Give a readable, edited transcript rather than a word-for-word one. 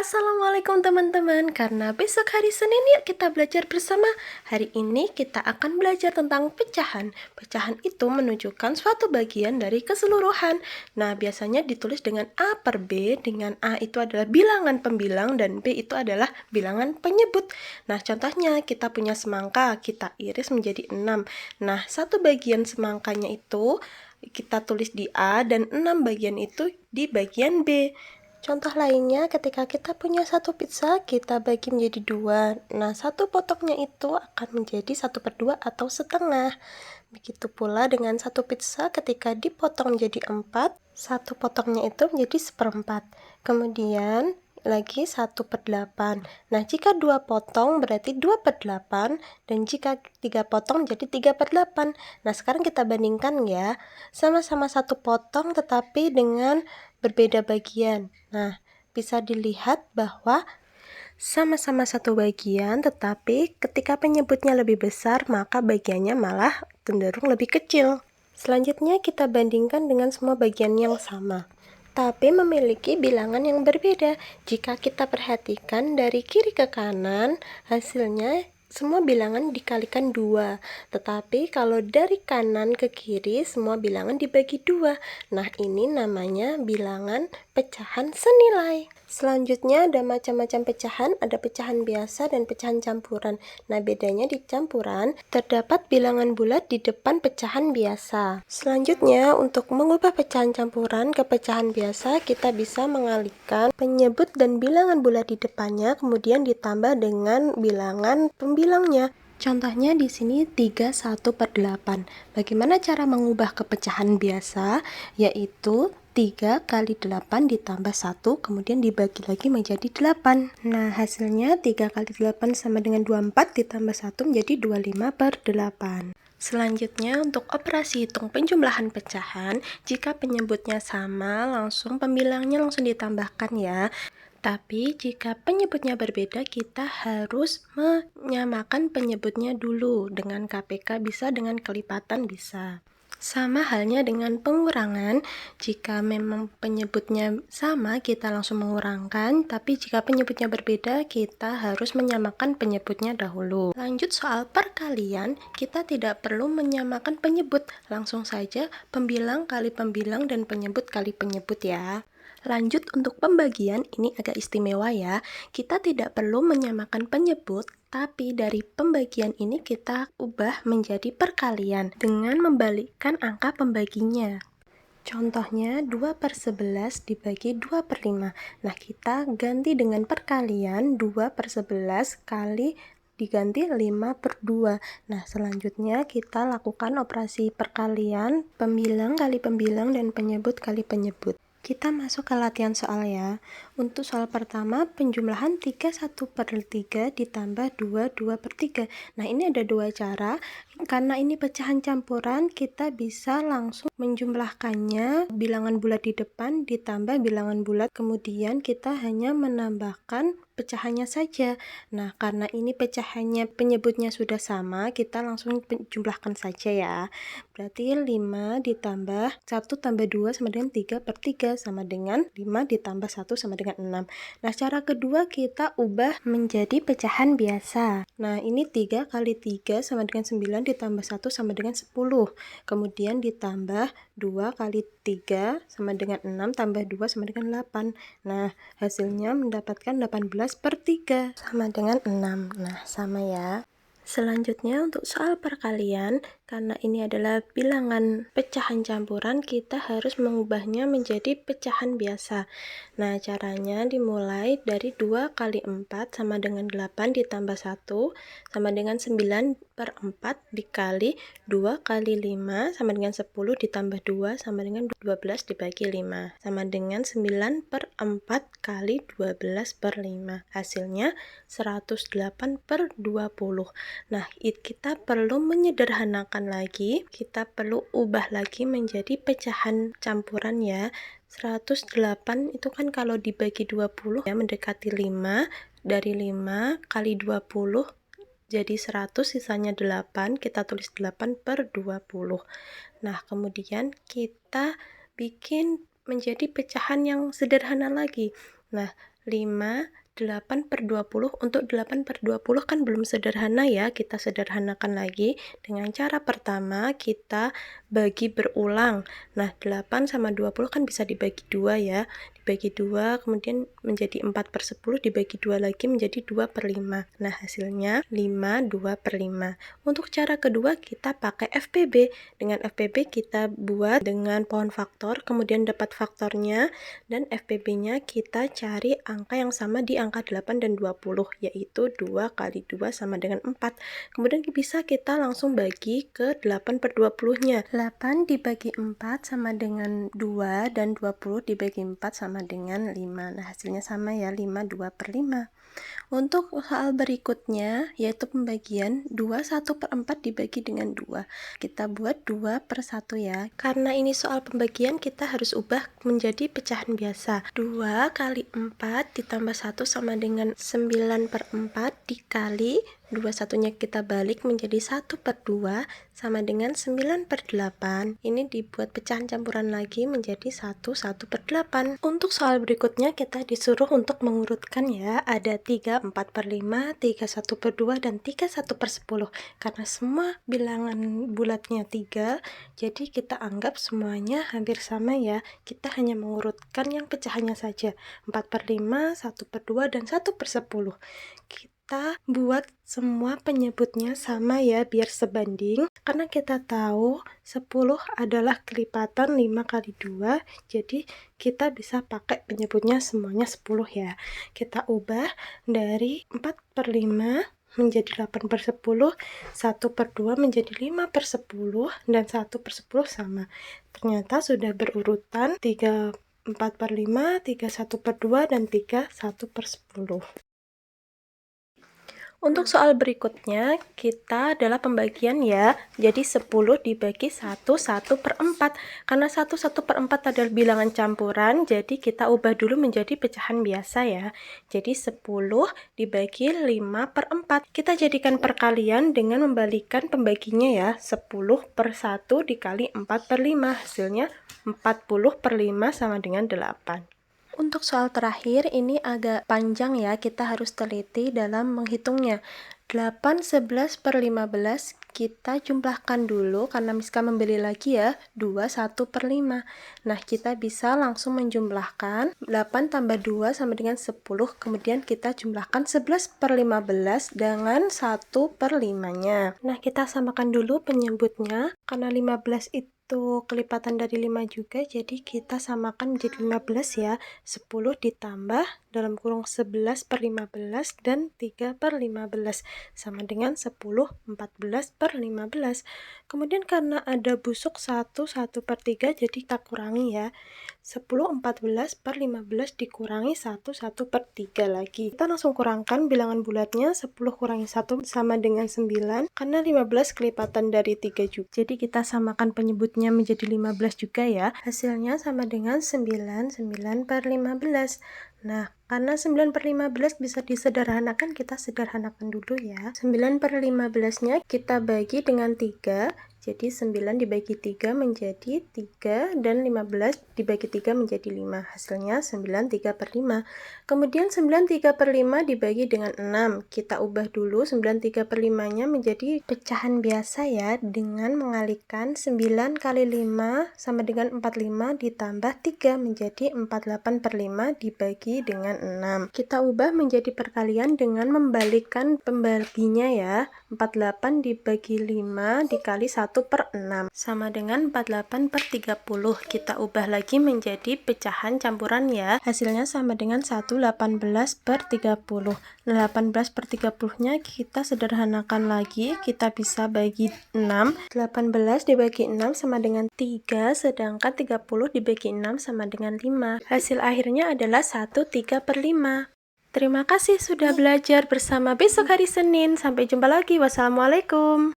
Assalamualaikum teman-teman, karena besok hari Senin yuk kita belajar bersama. Hari ini kita akan belajar tentang pecahan. Pecahan itu menunjukkan suatu bagian dari keseluruhan. Nah, biasanya ditulis dengan A per B, dengan A itu adalah bilangan pembilang dan B itu adalah bilangan penyebut. Nah, contohnya kita punya semangka, kita iris menjadi 6. Nah, satu bagian semangkanya itu kita tulis di A dan 6 bagian itu di bagian B. Contoh lainnya, ketika kita punya satu pizza, kita bagi menjadi 2. Nah, satu potongnya itu akan menjadi 1/2 atau setengah. Begitu pula dengan satu pizza, ketika dipotong menjadi 4, satu potongnya itu menjadi 1/4. Kemudian lagi 1/8. Nah, jika 2 potong berarti 2/8, dan jika 3 potong jadi 3/8. Nah, sekarang kita bandingkan ya. Sama-sama satu potong tetapi dengan berbeda bagian. Nah, bisa dilihat bahwa sama-sama satu bagian, tetapi ketika penyebutnya lebih besar, maka bagiannya malah cenderung lebih kecil. Selanjutnya kita bandingkan dengan semua bagian yang sama, tapi memiliki bilangan yang berbeda. Jika kita perhatikan dari kiri ke kanan, hasilnya semua bilangan dikalikan 2. Tetapi kalau dari kanan ke kiri, semua bilangan dibagi 2. Nah, ini namanya bilangan pecahan senilai. Selanjutnya ada macam-macam pecahan, ada pecahan biasa dan pecahan campuran. Nah, bedanya di campuran, terdapat bilangan bulat di depan pecahan biasa. Selanjutnya, untuk mengubah pecahan campuran ke pecahan biasa, kita bisa mengalihkan penyebut dan bilangan bulat di depannya, kemudian ditambah dengan bilangan pembilangnya. Contohnya di sini 31/8. Bagaimana cara mengubah ke pecahan biasa? Yaitu 3 kali 8 ditambah 1, kemudian dibagi lagi menjadi 8. Nah, hasilnya 3 kali 8 sama dengan 24, ditambah 1 menjadi 25/8. Selanjutnya, untuk operasi hitung penjumlahan pecahan, jika penyebutnya sama, pembilangnya langsung ditambahkan ya. Tapi jika penyebutnya berbeda, kita harus menyamakan penyebutnya dulu. Dengan KPK bisa, dengan kelipatan bisa. Sama halnya dengan pengurangan, jika memang penyebutnya sama, kita langsung mengurangkan, tapi jika penyebutnya berbeda, kita harus menyamakan penyebutnya dahulu. Lanjut soal perkalian, kita tidak perlu menyamakan penyebut, langsung saja pembilang kali pembilang dan penyebut kali penyebut ya. Lanjut untuk pembagian, ini agak istimewa ya. Kita tidak perlu menyamakan penyebut, tapi dari pembagian ini kita ubah menjadi perkalian dengan membalikkan angka pembaginya. Contohnya 2/11 dibagi 2/5. Nah, kita ganti dengan perkalian 2/11 kali diganti 5/2. Nah, selanjutnya kita lakukan operasi perkalian pembilang kali pembilang dan penyebut kali penyebut. Kita masuk ke latihan soal ya. Untuk soal pertama, penjumlahan 31/3 ditambah 2/3. Nah, ini ada dua cara. Karena ini pecahan campuran, kita bisa langsung menjumlahkannya, bilangan bulat di depan ditambah bilangan bulat, kemudian kita hanya menambahkan pecahannya saja. Nah, karena ini pecahannya penyebutnya sudah sama, kita langsung jumlahkan saja ya. Berarti 5 ditambah 1 tambah 2 sama dengan 3/3, sama dengan 5 ditambah 1 sama dengan 6. Nah, cara kedua kita ubah menjadi pecahan biasa. Nah, ini 3 kali 3 sama dengan 9 ditambah 1 sama dengan 10. Kemudian ditambah 2 kali 3 sama dengan 6 tambah 2 sama dengan 8. Nah, hasilnya mendapatkan 18/3 sama dengan 6. Nah, sama ya. Selanjutnya untuk soal perkalian, karena ini adalah bilangan pecahan campuran, kita harus mengubahnya menjadi pecahan biasa. Nah, caranya dimulai dari 2 kali 4 sama dengan 8 ditambah 1 sama dengan 9/4 dikali 2 kali 5 sama dengan 10 ditambah 2 sama dengan 12 dibagi 5 sama dengan 9/4 kali 12/5. Hasilnya 108/20. Nah, kita perlu menyederhanakan lagi, kita perlu ubah lagi menjadi pecahan campuran ya. 108 itu kan kalau dibagi 20 ya mendekati 5, dari 5 kali 20 jadi 100, sisanya 8, kita tulis 8/20. Nah, kemudian kita bikin menjadi pecahan yang sederhana lagi. Nah, 5, 8/20. Untuk 8/20 kan belum sederhana ya, kita sederhanakan lagi. Dengan cara pertama, kita bagi berulang. Nah, 8 sama 20 kan bisa dibagi 2 ya. Dibagi 2, kemudian menjadi 4/10, dibagi 2 lagi menjadi 2/5. Nah, hasilnya 5, 2/5. Untuk cara kedua, kita pakai FPB. Dengan FPB kita buat dengan pohon faktor, kemudian dapat faktornya, dan FPB-nya kita cari angka yang sama di angka 8 dan 20, yaitu 2 kali 2 sama dengan 4. Kemudian bisa kita langsung bagi ke 8/20-nya. 8 dibagi 4 sama dengan 2, dan 20 dibagi 4 sama dengan 5. Nah, hasilnya sama ya, 5, 2/5. Untuk soal berikutnya, yaitu pembagian 2 1/4 dibagi dengan 2. Kita buat 2/1 ya. Karena ini soal pembagian, kita harus ubah menjadi pecahan biasa. 2 kali 4 ditambah 1 sama dengan 9/4 dikali 2 satunya kita balik menjadi 1/2 sama dengan 9/8. Ini dibuat pecahan campuran lagi menjadi 1/8. Untuk soal berikutnya kita disuruh untuk mengurutkan ya. Ada 3 4/5, 3 1/2, dan 3 1/10. Karena semua bilangan bulatnya 3, jadi kita anggap semuanya hampir sama ya. Kita hanya mengurutkan yang pecahannya saja. 4/5, 1/2, dan 1/10. Kita buat semua penyebutnya sama ya, biar sebanding. Karena kita tahu 10 adalah kelipatan 5 kali 2, jadi kita bisa pakai penyebutnya semuanya 10 ya. Kita ubah dari 4/5 menjadi 8/10, 1/2 menjadi 5/10, dan 1/10 sama. Ternyata sudah berurutan 3 4/5, 3 1/2, dan 3 1/10. Untuk soal berikutnya, kita adalah pembagian ya. Jadi 10 dibagi 1, 1/4. Karena 1, 1/4 adalah bilangan campuran, jadi kita ubah dulu menjadi pecahan biasa ya. Jadi 10 dibagi 5/4. Kita jadikan perkalian dengan membalikkan pembaginya ya. 10/1 dikali 4/5. Hasilnya 40/5 sama dengan 8. Untuk soal terakhir ini agak panjang ya, kita harus teliti dalam menghitungnya. 8 11/15 kita jumlahkan dulu karena Miska membeli lagi ya, 2 1/5. Nah, kita bisa langsung menjumlahkan 8 tambah 2 sama dengan 10, kemudian kita jumlahkan 11/15 dengan 1/5-nya. Nah, kita samakan dulu penyebutnya, karena 15 itu kelipatan dari 5 juga, jadi kita samakan menjadi 15 ya. 10 ditambah dalam kurung 11/15 dan 3/15 sama dengan 10 14/15. Kemudian karena ada busuk 1 1/3, jadi kita kurangi ya. 10 14/15 dikurangi 1 1/3 lagi. Kita langsung kurangkan bilangan bulatnya. 10 kurangi 1 sama dengan 9, karena 15 kelipatan dari 3 juga. Jadi kita samakan penyebutnya menjadi 15 juga ya. Hasilnya sama dengan 9 9/15. Nah, karena 9/15 bisa disederhanakan, kita sederhanakan dulu ya. 9/15-nya kita bagi dengan 3, jadi 9 dibagi 3 menjadi 3, dan 15 dibagi 3 menjadi 5. Hasilnya 9 3/5. Kemudian 9 3/5 dibagi dengan 6. Kita ubah dulu 9 3/5-nya menjadi pecahan biasa ya, dengan mengalihkan 9 kali 5 sama dengan 45 ditambah 3 menjadi 48/5 dibagi dengan 6. Kita ubah menjadi perkalian dengan membalikkan pembaginya ya. 48 dibagi 5 dikali 1/6 sama dengan 48/30. Kita ubah lagi menjadi pecahan campuran ya. Hasilnya sama dengan 1/18/30. 18/30-nya kita sederhanakan lagi. Kita bisa bagi 6. 18 dibagi 6 sama dengan 3, sedangkan 30 dibagi 6 sama dengan 5. Hasil akhirnya adalah 1/3/5. Terima kasih sudah belajar bersama. Besok hari Senin. Sampai jumpa lagi. Wassalamualaikum.